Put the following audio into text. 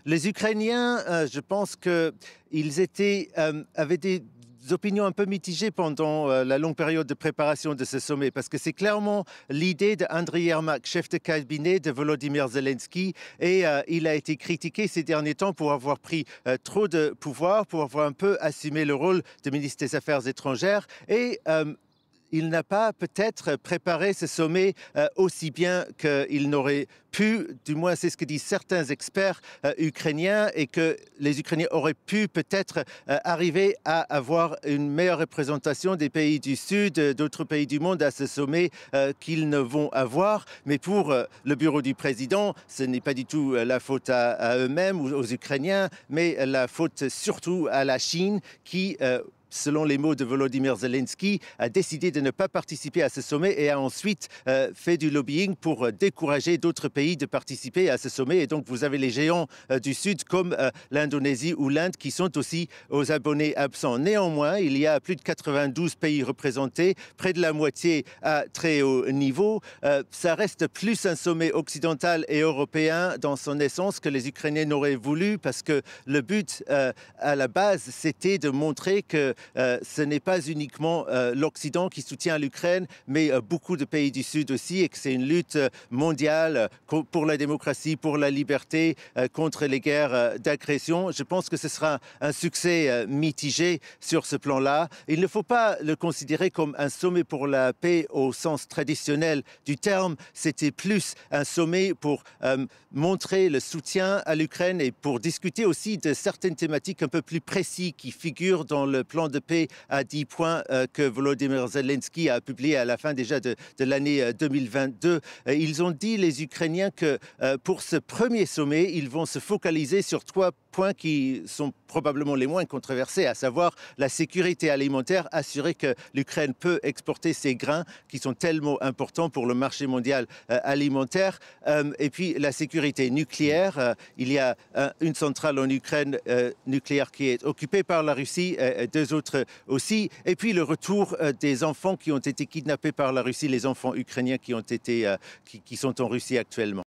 Les Ukrainiens, je pense qu'ils avaient des opinions un peu mitigées pendant la longue période de préparation de ce sommet, parce que c'est clairement l'idée d'Andriy Yermak, chef de cabinet de Volodymyr Zelensky, et il a été critiqué ces derniers temps pour avoir pris trop de pouvoir, pour avoir un peu assumé le rôle de ministre des Affaires étrangères, et il n'a pas peut-être préparé ce sommet aussi bien qu'il n'aurait pu, du moins c'est ce que disent certains experts ukrainiens, et que les Ukrainiens auraient pu peut-être arriver à avoir une meilleure représentation des pays du Sud, d'autres pays du monde à ce sommet qu'ils ne vont avoir. Mais pour le bureau du président, ce n'est pas du tout la faute à eux-mêmes ou aux Ukrainiens, mais la faute surtout à la Chine qui selon les mots de Volodymyr Zelensky, a décidé de ne pas participer à ce sommet et a ensuite fait du lobbying pour décourager d'autres pays de participer à ce sommet. Et donc, vous avez les géants du Sud comme l'Indonésie ou l'Inde qui sont aussi aux abonnés absents. Néanmoins, il y a plus de 92 pays représentés, près de la moitié à très haut niveau. Ça reste plus un sommet occidental et européen dans son essence que les Ukrainiens n'auraient voulu, parce que le but à la base, c'était de montrer que ce n'est pas uniquement l'Occident qui soutient l'Ukraine, mais beaucoup de pays du Sud aussi, et que c'est une lutte mondiale pour la démocratie, pour la liberté, contre les guerres d'agression. Je pense que ce sera un succès mitigé sur ce plan-là. Il ne faut pas le considérer comme un sommet pour la paix au sens traditionnel du terme. C'était plus un sommet pour montrer le soutien à l'Ukraine et pour discuter aussi de certaines thématiques un peu plus précises qui figurent dans le plan de paix à 10 points que Volodymyr Zelensky a publié à la fin déjà de l'année 2022. Ils ont dit, les Ukrainiens, que pour ce premier sommet, ils vont se focaliser sur 3 points qui sont probablement les moins controversés, à savoir la sécurité alimentaire, assurer que l'Ukraine peut exporter ses grains qui sont tellement importants pour le marché mondial alimentaire, et puis la sécurité nucléaire. Il y a une centrale en Ukraine nucléaire qui est occupée par la Russie, et 2 autres aussi, et puis le retour des enfants qui ont été kidnappés par la Russie, les enfants ukrainiens qui sont en Russie actuellement.